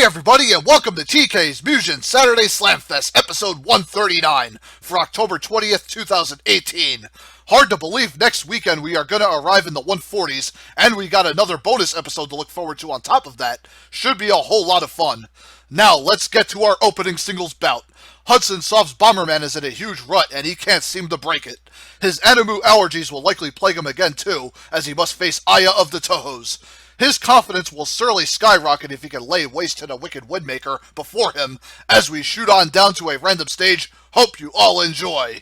everybody, and welcome to TK's Mugen Saturday Slamfest, episode 139, for October 20th, 2018. Hard to believe next weekend we are going to arrive in the 140s, and we got another bonus episode to look forward to on top of that. Should be a whole lot of fun. Now, let's get to our opening singles bout. Hudson Soft's Bomberman is in a huge rut, and he can't seem to break it. His animu allergies will likely plague him again, too, as he must face Aya of the Tohos. His confidence will surely skyrocket if he can lay waste to the wicked Windmaker before him, as we shoot on down to a random stage. Hope you all enjoy.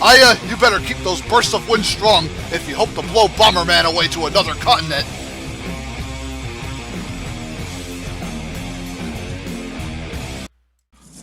Aya, you better keep those bursts of wind strong if you hope to blow Bomberman away to another continent.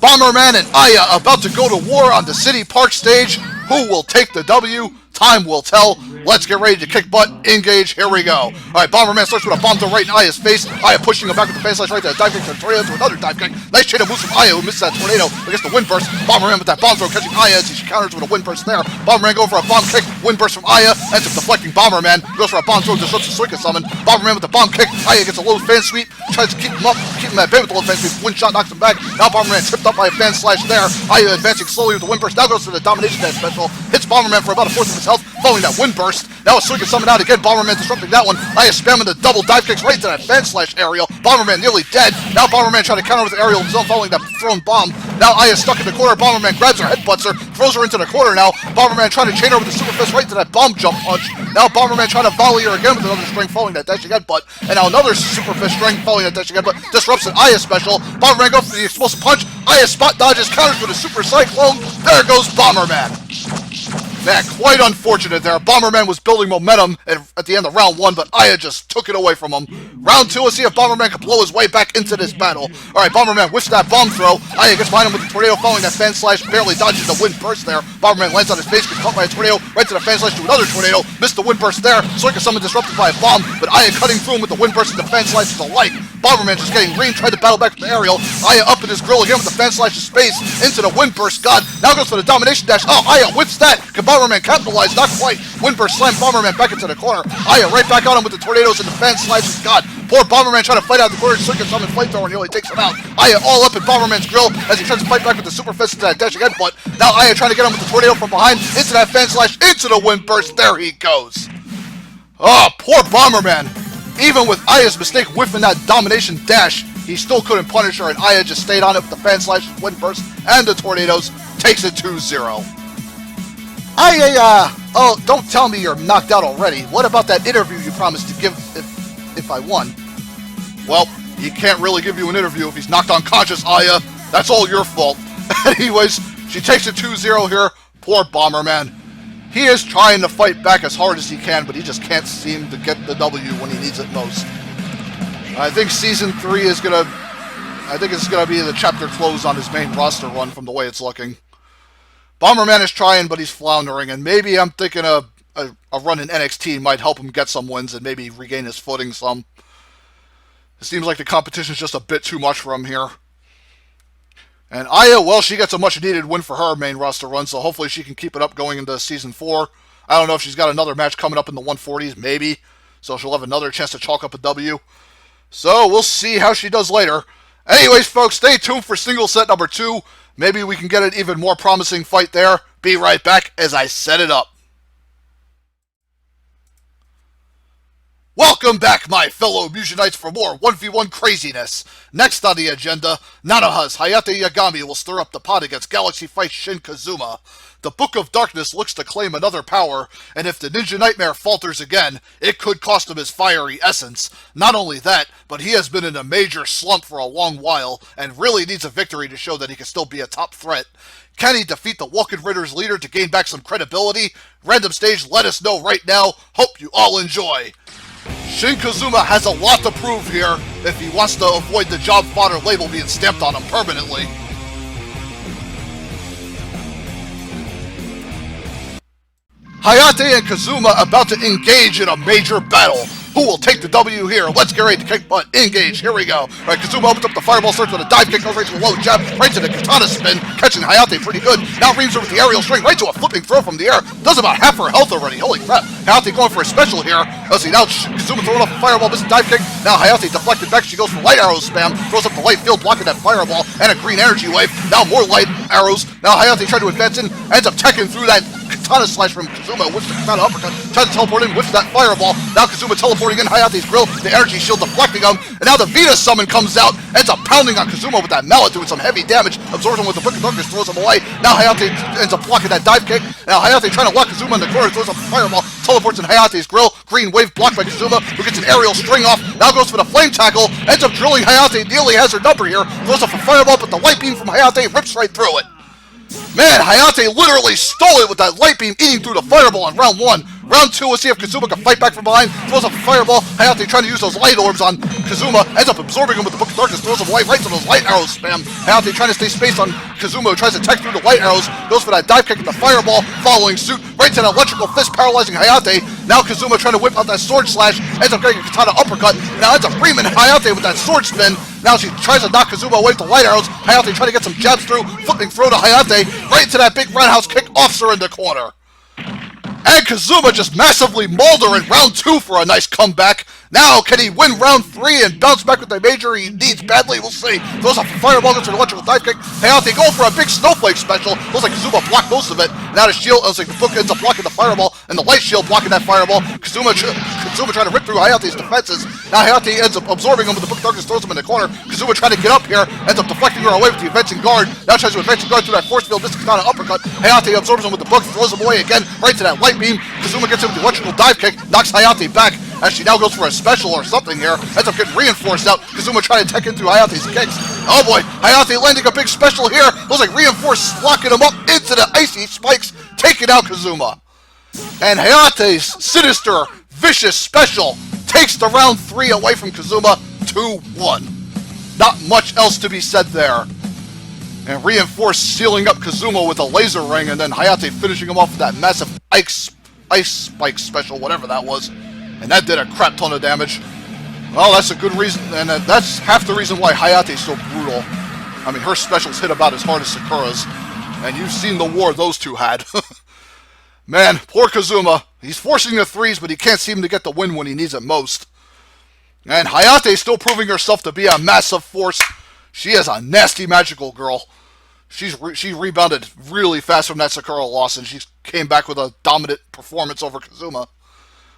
Bomberman and Aya about to go to war on the City Park stage. Who will take the W? Time will tell. Let's get ready to kick butt. Engage. Here we go. Alright, Bomberman starts with a bomb throw right in Aya's face. Aya pushing him back with the face slash right there. Dive kick to the tornado to another dive kick. Nice chain of moves from Aya, who misses that tornado against the wind burst. Bomberman with that bomb throw catching Aya as she counters with a wind burst there. Bomberman going for a bomb kick. Wind burst from Aya. Ends up deflecting Bomberman. Goes for a bomb throw, disrupts the Suika summon. Bomberman with the bomb kick. Aya gets a low fan sweep. Tries to keep him up. Keep him at bay with the low fan sweep. Wind shot knocks him back. Now Bomberman tripped up by a fan slash there. Aya advancing slowly with the wind burst. Now goes for the domination dash special. Hits Bomberman for about a fourth of his health following that wind burst. Now a Suika summon out again. Bomberman disrupting that one. Aya spamming the double dive kicks right to that fan slash aerial. Bomberman nearly dead. Now Bomberman trying to counter with aerial himself following that thrown bomb. Now Aya stuck in the corner. Bomberman grabs her, headbutts her, throws her into the corner now. Bomberman trying to chain her with the super fist right to that bomb jump punch. Now Bomberman trying to volley her again with another string following that dashing headbutt. And now another super fist string following that dashing headbutt. Disrupts an Aya special. Bomberman goes for the explosive punch. Aya spot dodges, counters with a super cyclone. There goes Bomberman. Man, quite unfortunate there. Bomberman was building momentum at the end of round 1, but Aya just took it away from him. Round 2, let's see if Bomberman can blow his way back into this battle. Alright, Bomberman whiffs that bomb throw. Aya gets behind him with the tornado following that fan slash, barely dodges the wind burst there. Bomberman lands on his face, gets caught by a tornado, right to the fan slash to another tornado. Missed the wind burst there. Suika summon disrupted by a bomb, but Aya cutting through him with the wind burst and the fan slashes alike. Bomberman just getting green, tried to battle back with the aerial. Aya up in his grill again with the fan slash of space into the wind burst. God, now goes for the domination dash. Oh, Aya whips that. Can Bomberman capitalize? Not quite. Windburst slammed Bomberman back into the corner. Aya right back on him with the tornadoes and the fan slashes. God, poor Bomberman trying to fight out the corner. Suika summon flamethrower nearly takes him out. Aya all up in Bomberman's grill as he tries to fight back with the super fist into that dashing headbutt. Now Aya trying to get him with the tornado from behind into that fan slash into the windburst. There he goes. Oh, poor Bomberman. Even with Aya's mistake whiffing that domination dash, he still couldn't punish her, and Aya just stayed on it with the fan slash, windburst, and the tornadoes. Takes it 2-0. Oh, don't tell me you're knocked out already. What about that interview you promised to give if I won? Well, he can't really give you an interview if he's knocked unconscious, Aya. That's all your fault. Anyways, she takes it 2-0 here. Poor Bomberman. He is trying to fight back as hard as he can, but he just can't seem to get the W when he needs it most. I think Season 3 is gonna... I think it's gonna be the chapter close on his main roster run from the way it's looking. Bomberman is trying, but he's floundering, and maybe I'm thinking a run in NXT might help him get some wins and maybe regain his footing some. It seems like the competition is just a bit too much for him here. And Aya, well, she gets a much-needed win for her main roster run, so hopefully she can keep it up going into Season 4. I don't know if she's got another match coming up in the 140s, maybe, so she'll have another chance to chalk up a W. So we'll see how she does later. Anyways, folks, stay tuned for single set number 2. Maybe we can get an even more promising fight there. Be right back as I set it up. Welcome back, my fellow Mugenites, for more 1v1 craziness. Next on the agenda, Nanoha's Hayate Yagami will stir up the pot against Galaxy Fight Shin Kazuma. The Book of Darkness looks to claim another power, and if the Ninja Nightmare falters again, it could cost him his fiery essence. Not only that, but he has been in a major slump for a long while, and really needs a victory to show that he can still be a top threat. Can he defeat the Walking Ridder's leader to gain back some credibility? Random stage, let us know right now. Hope you all enjoy. Shin Kazuma has a lot to prove here if he wants to avoid the job fodder label being stamped on him permanently. Hayate and Kazuma about to engage in a major battle. Who will take the W here? Let's get ready to kick butt. Engage. Here we go. All right, Kazuma opens up the fireball, starts with a dive kick, goes right to a low jab, right to the katana spin, catching Hayate pretty good. Now reams her with the aerial string, right to a flipping throw from the air. Does about half her health already. Holy crap. Hayate going for a special here. Let's see, now Kazuma throwing off a fireball, missing dive kick. Now Hayate deflected back. She goes for light arrow spam, throws up the light field, blocking that fireball, and a green energy wave. Now more light arrows. Now Hayate tried to advance in, ends up teching through that katana slash from Kazuma, whips the katana uppercut, tries to teleport in, whips that fireball. Now Kazuma teleporting in Hayate's grill, the energy shield deflecting him, and now the Vita summon comes out, ends up pounding on Kazuma with that mallet, doing some heavy damage, absorbs him with the Book of Darkness, throws him away. Now Hayate ends up blocking that dive kick. Now Hayate trying to lock Kazuma in the corner, throws up a fireball, teleports in Hayate's grill, green wave blocked by Kazuma, who gets an aerial string off, now goes for the flame tackle, ends up drilling Hayate, nearly has her number here, throws up a fireball, but the light beam from Hayate rips right through it. Man, Hayate literally stole it with that light beam eating through the fireball in round 1. Round 2, we'll see if Kazuma can fight back from behind. Throws up a fireball. Hayate trying to use those light orbs on Kazuma. Ends up absorbing him with the Book of Darkness. Throws him right to those light arrows spam. Hayate trying to stay spaced on Kazuma, who tries to tech through the light arrows. Goes for that dive kick with the fireball. Following suit. Right to an electrical fist paralyzing Hayate. Now Kazuma trying to whip out that sword slash. Ends up getting a katana uppercut. Now ends up reaming Hayate with that sword spin. Now she tries to knock Kazuma away with the light arrows. Hayate trying to get some jabs through. Flipping throw to Hayate. Right into that big roundhouse kick. Offs her in the corner. And Kazuma just massively mauled her in round 2 for a nice comeback. Now, can he win round 3 and bounce back with the major he needs badly? We'll see. Throws off a fireball, gets an electrical dive kick. Hayate going for a big snowflake special. Looks like Kazuma blocked most of it. Now the shield, looks like the book ends up blocking the fireball, and the light shield blocking that fireball. Kazuma trying to rip through Hayate's defenses. Now Hayate ends up absorbing him with the Book of Darkness, throws him in the corner. Kazuma trying to get up here, ends up deflecting her away with the advancing guard. Now tries to advancing guard through that force field, misses katana uppercut. Hayate absorbs him with the book, throws him away again, right to that light beam. Kazuma gets him with the electrical dive kick, knocks Hayate back. As she now goes for a special or something here, ends up getting reinforced out. Kazuma trying to tech in through Hayate's kicks. Oh boy, Hayate landing a big special here. Looks like reinforced locking him up into the icy spikes, taking out Kazuma. And Hayate's sinister, vicious special takes the round 3 away from Kazuma 2-1. Not much else to be said there. And reinforced sealing up Kazuma with a laser ring, and then Hayate finishing him off with that massive ice spike special, whatever that was. And that did a crap ton of damage. Well, that's a good reason, and that's half the reason why Hayate's so brutal. I mean, her specials hit about as hard as Sakura's, and you've seen the war those two had. Man, poor Kazuma. He's forcing the 3s, but he can't seem to get the win when he needs it most. And Hayate's still proving herself to be a massive force. She is a nasty magical girl. She rebounded really fast from that Sakura loss, and she came back with a dominant performance over Kazuma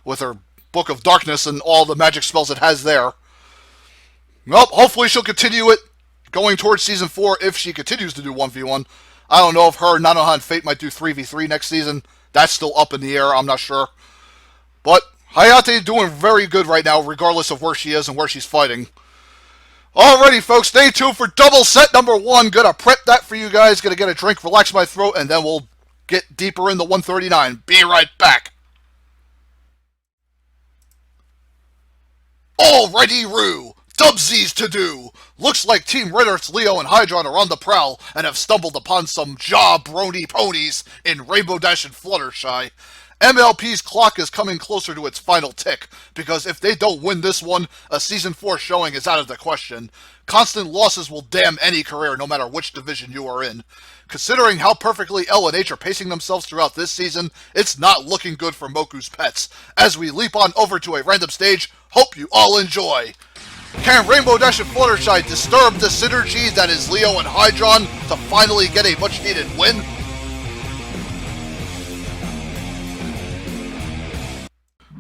with her Book of Darkness and all the magic spells it has there. Well, hopefully she'll continue it going towards Season 4 if she continues to do 1v1. I don't know if her, Nanoha, and Fate might do 3v3 next season. That's still up in the air, I'm not sure. But Hayate doing very good right now, regardless of where she is and where she's fighting. Alrighty, folks, stay tuned for double set number 1. Gonna prep that for you guys. Gonna get a drink, relax my throat, and then we'll get deeper into 139. Be right back. Alrighty, Roo. Dubsies to do. Looks like Team Red Earth's Leo and Hydra are on the prowl and have stumbled upon some jaw-brony ponies in Rainbow Dash and Fluttershy. MLP's clock is coming closer to its final tick, because if they don't win this one, a Season 4 showing is out of the question. Constant losses will damn any career, no matter which division you are in. Considering how perfectly L and H are pacing themselves throughout this season, it's not looking good for Moku's pets. As we leap on over to a random stage, hope you all enjoy. Can Rainbow Dash and Fluttershy disturb the synergy that is Leo and Hydron to finally get a much-needed win?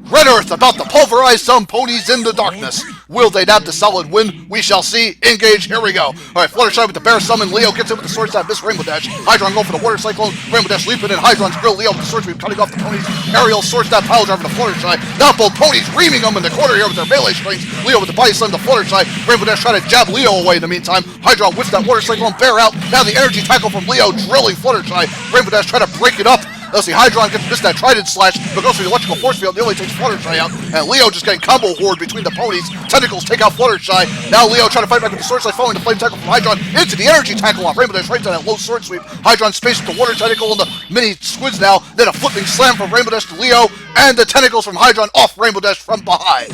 Red Earth about to pulverize some ponies in the darkness. Will they nab the solid win? We shall see. Engage. Here we go. Alright, Fluttershy with the bear summon. Leo gets it with the sword stab. Miss Rainbow Dash. Hydron going for the water cyclone. Rainbow Dash leaping in Hydron's grill. Leo with the sword sweep cutting off the ponies. Aerial sword stab pile driver to Fluttershy. Now both ponies reaming them in the corner here with their melee strings. Leo with the body slam to Fluttershy. Rainbow Dash trying to jab Leo away in the meantime. Hydron whips that water cyclone. Bear out. Now the energy tackle from Leo drilling Fluttershy. Rainbow Dash trying to break it up. Let's see, Hydron gets missed that trident slash, but goes for the electrical force field, nearly takes Fluttershy out, and Leo just getting combo horde between the ponies. Tentacles take out Fluttershy. Now Leo trying to fight back with the sword slash, following the flame tackle from Hydron into the energy tackle on Rainbow Dash right to that low sword sweep. Hydron space with the water tentacle and the mini squids now, then a flipping slam from Rainbow Dash to Leo, and the tentacles from Hydron off Rainbow Dash from behind.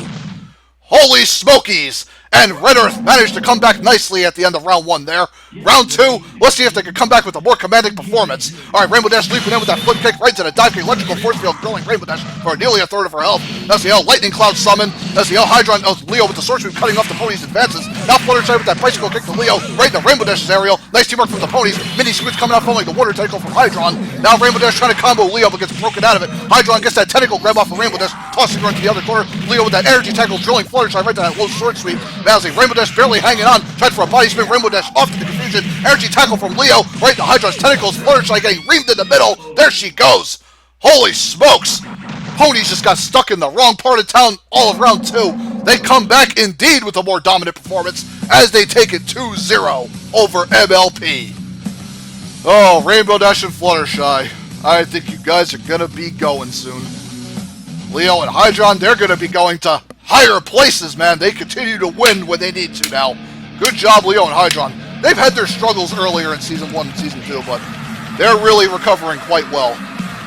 Holy smokies! And Red Earth managed to come back nicely at the end of round 1 there. Round 2, let's see if they can come back with a more commanding performance. Alright, Rainbow Dash leaping in with that flip kick right to the dive kick. Electrical force field growing Rainbow Dash for nearly a third of her health. That's the L Lightning Cloud summon. That's the L Hydra and Leo with the sword sweep cutting off the pony's advances. Now Fluttershy with that bicycle kick to Leo right in the Rainbow Dash's aerial. Nice teamwork from the ponies. Mini switch coming out following the water tentacle from Hydron. Now Rainbow Dash trying to combo Leo but gets broken out of it. Hydron gets that tentacle grab off of Rainbow Dash, tossing her into the other corner. Leo with that energy tackle drilling Fluttershy right to that low sword sweep. Now see Rainbow Dash barely hanging on, tried for a body spin. Rainbow Dash off to the confusion. Energy tackle from Leo right to Hydra's tentacles. Fluttershy getting reamed in the middle. There she goes. Holy smokes! Ponies just got stuck in the wrong part of town all of round 2. They come back indeed with a more dominant performance as they take it 2-0 over MLP. Oh, Rainbow Dash and Fluttershy. I think you guys are gonna be going soon. Leo and Hydron, they're gonna be going to higher places, man. They continue to win when they need to now. Good job, Leo and Hydron. They've had their struggles earlier in Season 1 and Season 2, but they're really recovering quite well.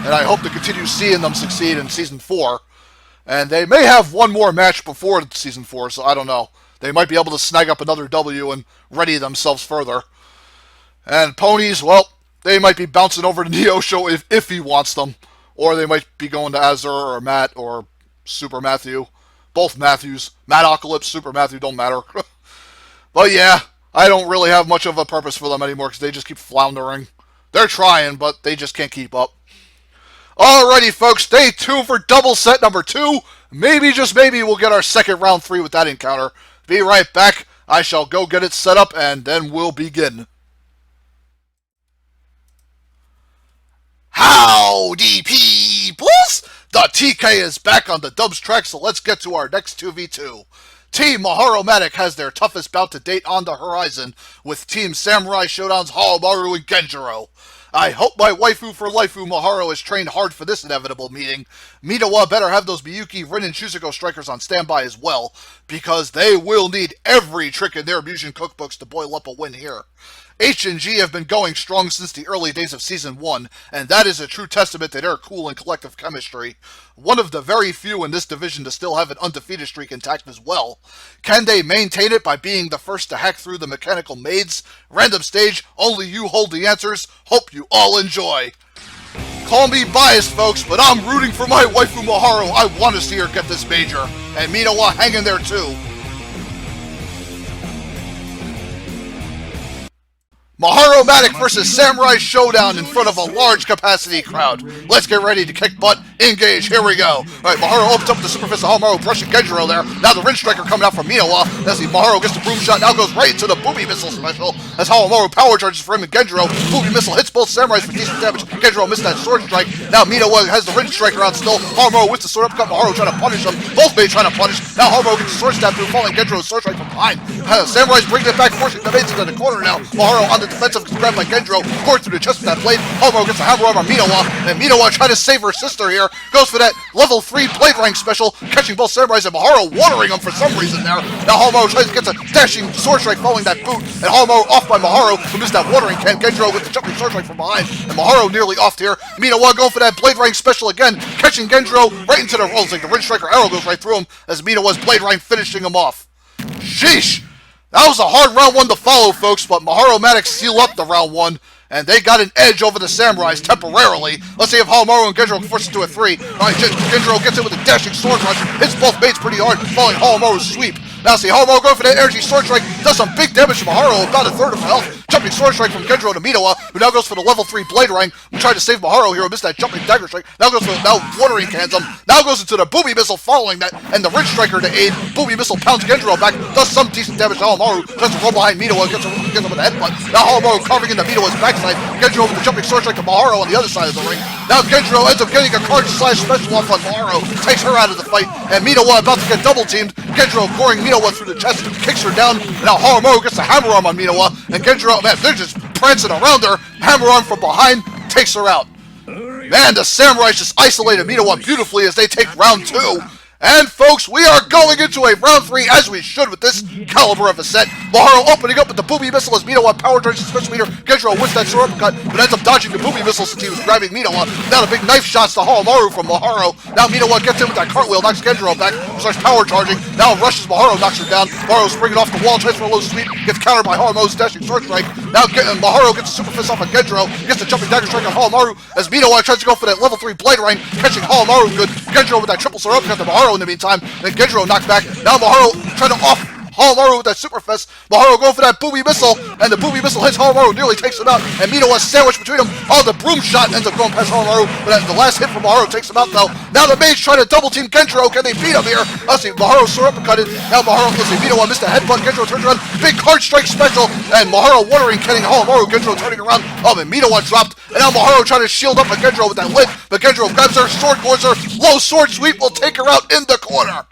And I hope to continue seeing them succeed in Season 4. And they may have one more match before Season 4, so I don't know. They might be able to snag up another W and ready themselves further. And Ponies, well, they might be bouncing over to Neosho if he wants them. Or they might be going to Azure or Matt or Super Matthew. Both Matthews. Mattocalypse, Super Matthew, don't matter. But yeah, I don't really have much of a purpose for them anymore because they just keep floundering. They're trying, but they just can't keep up. Alrighty, folks, stay tuned for double set number 2. Maybe, just maybe, we'll get our second round 3 with that encounter. Be right back. I shall go get it set up, and then we'll begin. Howdy, peoples! The TK is back on the Dubs track, so let's get to our next 2v2. Team Maharo-matic has their toughest bout to date on the horizon, with Team Samurai Shodown's Haomaru and Genjiro. I hope my waifu for lifeu Maharo has trained hard for this inevitable meeting. Mitawa better have those Miyuki, Rin, and Shusaku strikers on standby as well, because they will need every trick in their Mugen cookbooks to boil up a win here. H and G have been going strong since the early days of Season 1, and that is a true testament to their cool and collective chemistry. One of the very few in this division to still have an undefeated streak intact as well. Can they maintain it by being the first to hack through the mechanical maids? Random stage, only you hold the answers. Hope you all enjoy. Call me biased, folks, but I'm rooting for my waifu Maharo. I want to see her get this major. And Minawa hanging there too. Maharo-matic versus Samurai Shodown in front of a large capacity crowd. Let's get ready to kick butt. Engage. Here we go. Alright, Maharo opens up with the Super Fist of Haomaru, brushing Genjiro there. Now the Rin Striker coming out from Minawa. As the Maharo gets the Broom Shot, now goes right into the Booby Missile special. As Haomaru power charges for him and Genjiro. Booby Missile hits both Samurais for decent damage. Genjiro missed that Sword Strike. Now Minawa has the Rin Striker out still. Haomaru with the Sword Upcut. Maharo trying to punish him. Both maids trying to punish. Now Haomaru gets the Sword Stab through, falling Genjiro's Sword Strike from behind. Samurais bringing it back, forcing the maids into the corner now. Maharo on the defensive, grabbed by Genjiro, poured through the chest with that blade. Haomaru gets a hammer arm on Minawa, and Minawa trying to save her sister here. Goes for that level 3 blade rank special, catching both Samurais, and Maharo watering them for some reason there. Now Haomaru tries to get a dashing Sword Strike following that boot, and Haomaru off by Maharo, who missed that watering can. Genjiro with the jumping Sword Strike from behind, and Maharo nearly offed here. Minawa going for that blade rank special again, catching Genjiro right into the rolls, like the Rin Striker arrow goes right through him, as Minawa's blade rank finishing him off. Sheesh! That was a hard round 1 to follow, folks, but Maharo-matic seal up the round 1. And they got an edge over the Samurais temporarily. Let's see if Haomaru and Genjiro can force it to a 3. Alright, Genjiro gets it with a dashing sword rush. Hits both mates pretty hard, following Haomaru's sweep. Now see, Haomaru going for that energy sword strike. Does some big damage to Maharo, about a third of health. Jumping sword strike from Genjiro to Minawa, who now goes for the level 3 blade rank. We tried to save Maharo here, missed that jumping dagger strike. Now goes for now watering cans him. Now goes into the Booby Missile following that, and the Rin Striker to aid. Booby Missile pounds Genjiro back, does some decent damage to Haomaru. Tries to roll behind Minawa, gets him with a headbutt. Now Haomaru carving into Minawa's backside. Genjiro with the jumping sword strike to Maharo on the other side of the ring. Now Genjiro ends up getting a card slash special off on Maharo, takes her out of the fight, and Minawa about to get double teamed. Genjiro goring Minawa through the chest, kicks her down, and now Haomaru gets a hammer arm on Minawa, and Genjiro, man, they're just prancing around her. Hammer arm from behind, takes her out. Man, the Samurais just isolated Minawa beautifully as they take round 2. And folks, we are going into a round 3 as we should with this caliber of a set. Maharo opening up with the booby missile as Minowa power charges the special meter. Gendro wins that sword uppercut, but ends up dodging the booby missile since he was grabbing Minowa. Now the big knife shots to Hamaru from Maharo. Now Minowa gets in with that cartwheel, knocks Gendro back, starts power charging. Now rushes Maharo, knocks her down. Maharo springing off the wall, tries for a low sweep, gets countered by Hamaru's dashing sword strike. Now Maharo gets a super fist off of Gendro, gets the jumping dagger strike on Hamaru as Minowa tries to go for that level 3 blade rain, catching Hamaru good. Gendro with that triple sword uppercut to Maharo in the meantime. Then Gendro knocked back. Now Maharo trying to off Hamaru with that super fist. Maharo going for that booby missile, and the booby missile hits Hamaru, nearly takes him out, and Minowa sandwiched between them. Oh, the broom shot ends up going past Hamaru, but the last hit from Maharo takes him out though. Now the mage trying to double team Gendro. Can they beat him here? Let's see, Maharo sword uppercutted. Now Maharo, let's see, Minowa missed a headbutt. Gendro turns around, big card strike special, and Maharo watering, killing Hamaru. Gendro turning around, and Minowa dropped, and now Maharo trying to shield up on Gendro with that lid, but Gendro grabs her, sword boards her, low sword sweep will take her out in the corner.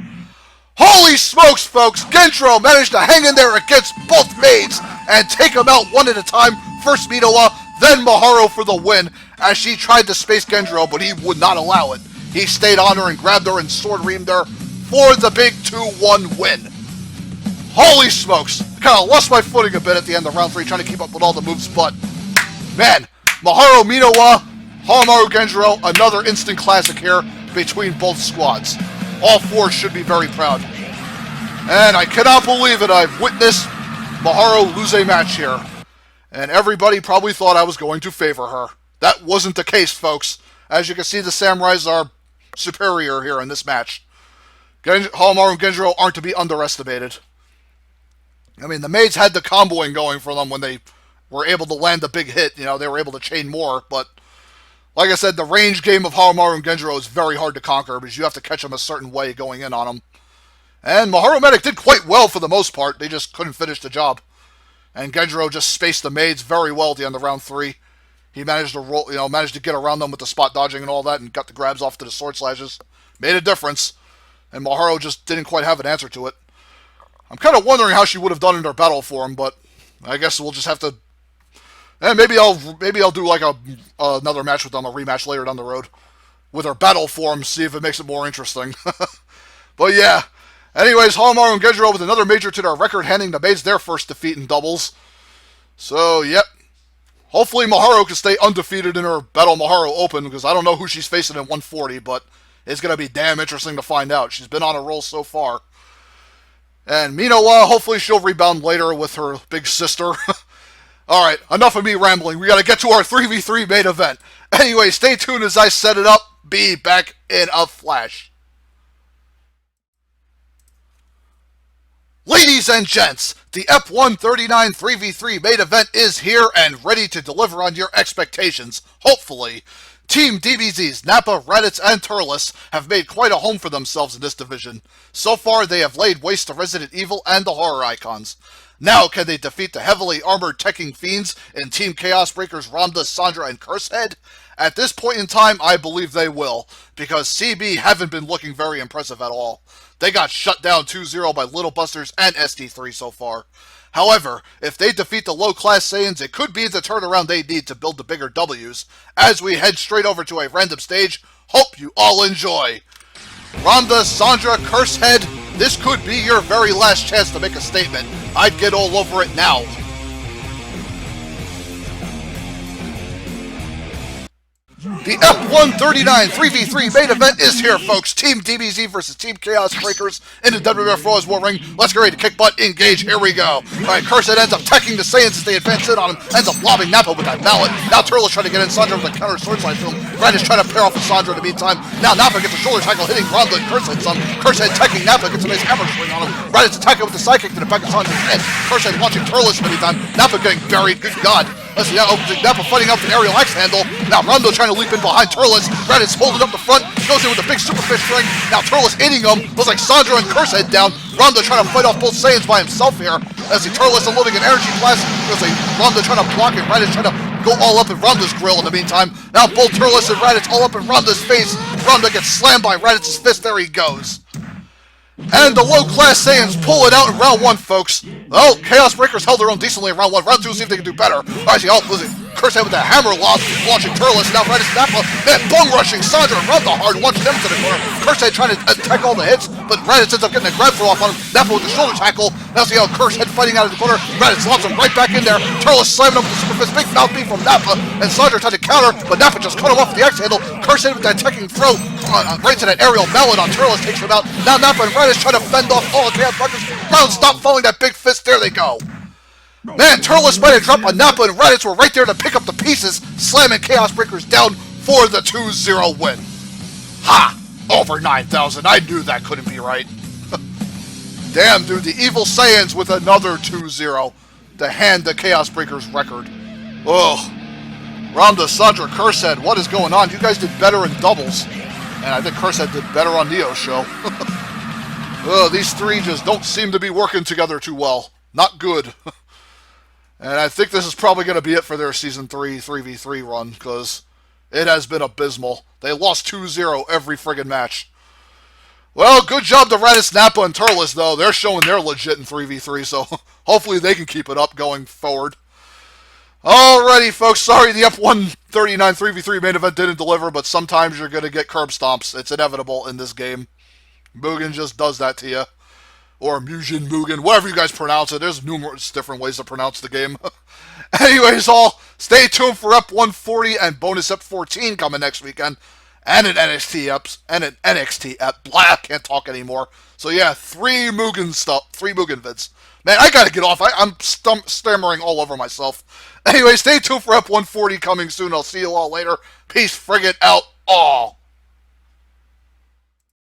Holy smokes, folks! Gendro managed to hang in there against both maids and take them out one at a time. First Minowa, then Maharo for the win, as she tried to space Gendro, but he would not allow it. He stayed on her and grabbed her and sword reamed her for the big 2-1 win. Holy smokes! I kind of lost my footing a bit at the end of round 3 trying to keep up with all the moves, but man, Maharo Minowa, Hamaru Gendro, another instant classic here between both squads. All 4 should be very proud. And I cannot believe it, I've witnessed Maharo lose a match here. And everybody probably thought I was going to favor her. That wasn't the case, folks. As you can see, the Samurais are superior here in this match. Hamaru and Gendro aren't to be underestimated. I mean, the maids had the comboing going for them when they were able to land a big hit. You know, they were able to chain more, but like I said, the range game of Hamaru and Gendro is very hard to conquer because you have to catch them a certain way going in on them. And Maharo Medic did quite well for the most part. They just couldn't finish the job. And Gendro just spaced the maids very well at the end of round 3. He managed to roll, managed to get around them with the spot dodging and all that and got the grabs off to the sword slashes. Made a difference. And Maharo just didn't quite have an answer to it. I'm kind of wondering how she would have done in her battle form, but I guess we'll just have to. And maybe I'll do like another match with them, a rematch later down the road, with her battle form, see if it makes it more interesting. But yeah. Anyways, Hamaru and Gendro with another major to their record, handing the maids their first defeat in doubles. So yep. Hopefully Maharo can stay undefeated in her Battle Maharo Open, because I don't know who she's facing in 140, but it's gonna be damn interesting to find out. She's been on a roll so far. And Minowa, hopefully she'll rebound later with her big sister. Alright, enough of me rambling. We gotta get to our 3v3 main event. Anyway, stay tuned as I set it up. Be back in a flash. Ladies and gents, the F139 3v3 main event is here and ready to deliver on your expectations, hopefully. Team DBZ's Nappa, Raditz, and Turles have made quite a home for themselves in this division. So far, they have laid waste to Resident Evil and the horror icons. Now, can they defeat the heavily armored teching fiends in Team Chaos Breakers Ramda, Sandra, and Cursehead? At this point in time, I believe they will, because CB haven't been looking very impressive at all. They got shut down 2-0 by Little Busters and SD3 so far. However, if they defeat the low-class Saiyans, it could be the turnaround they need to build the bigger Ws. As we head straight over to a random stage, hope you all enjoy. Ramda, Sandra, Cursehead, this could be your very last chance to make a statement. I'd get all over it now. The F139 3v3 main event is here, folks. Team DBZ versus Team Chaos Breakers in the WWF Raw's War Ring. Let's get ready to kick butt, engage, here we go. Alright, Cursehead ends up teching the Saiyans as they advance in on him, ends up lobbing Nappa with that mallet. Now Turles trying to get in Sandra with a counter sword slide to him. Raditz trying to pair off with Sandra in the meantime. Now Nappa gets a shoulder tackle hitting Ramda and Cursehead some. Cursehead teching Nappa, gets a nice hammer swing on him. Raditz attacking with the sidekick to the back of Sandra's head. Cursehead launching Turles in the meantime. Nappa getting buried, good god. Let's see, now Nappa fighting out with an aerial axe handle. Now Ramda trying to leap in behind Turles. Raditz holding up the front, goes in with a big super fish string. Now Turles hitting him. Looks like Sandra and Cursehead down. Ramda trying to fight off both Saiyans by himself here. As the Turles unloading an energy blast. Looks like Ramda trying to block it. Raditz trying to go all up in Ramda's grill in the meantime. Now both Turles and Raditz all up in Ramda's face. Ramda gets slammed by Raditz's fist. There he goes. And the low-class Saiyans pull it out in round 1, folks. Oh, Chaos Breakers held their own decently in round 1. Round 2, see if they can do better. Alright, see, Cursed with that hammer lob, launching Turles. Now Raditz Nappa, and bung rushing Sandra around the hard, launching them to the corner. Cursed trying to attack all the hits, but Raditz ends up getting a grab throw off on him. Nappa with the shoulder tackle. Now see how Cursed fighting out of the corner. Raditz lobs him right back in there. Turles slamming him with the super fist. Big mouth beat from Nappa, and Sandra tried to counter, but Nappa just cut him off with the X handle. Cursed with that attacking throw right to that aerial mallet on Turles, takes him out. Now Nappa and Raditz try to fend off all the Chaos Breakers. Brown stop following that big fist. There they go. Man, Turles might have dropped, but Nappa and Raditz were right there to pick up the pieces, slamming Chaos Breakers down for the 2-0 win. Ha! Over 9,000. I knew that couldn't be right. Damn, dude, the Evil Saiyans with another 2-0 to hand the Chaos Breakers record. Ugh. Rhonda, Sandra, Cursed, what is going on? You guys did better in doubles. And I think Cursed did better on Neo's show. Ugh, these three just don't seem to be working together too well. Not good. And I think this is probably going to be it for their Season 3 3v3 run, because it has been abysmal. They lost 2-0 every friggin' match. Well, good job to Raditz, Nappa, and Turles, though. They're showing they're legit in 3v3, so hopefully they can keep it up going forward. Alrighty, folks. Sorry the F139 3v3 main event didn't deliver, but sometimes you're going to get curb stomps. It's inevitable in this game. Mugen just does that to you. Or Mugen, whatever you guys pronounce it. There's numerous different ways to pronounce the game. Anyways, all, stay tuned for Ep 140 and bonus Ep 14 coming next weekend. And an NXT Ep. Blah, I can't talk anymore. So yeah, 3 Mugen vids. Man, I gotta get off. I'm stammering all over myself. Anyway, stay tuned for Ep 140 coming soon. I'll see you all later. Peace friggin' out all.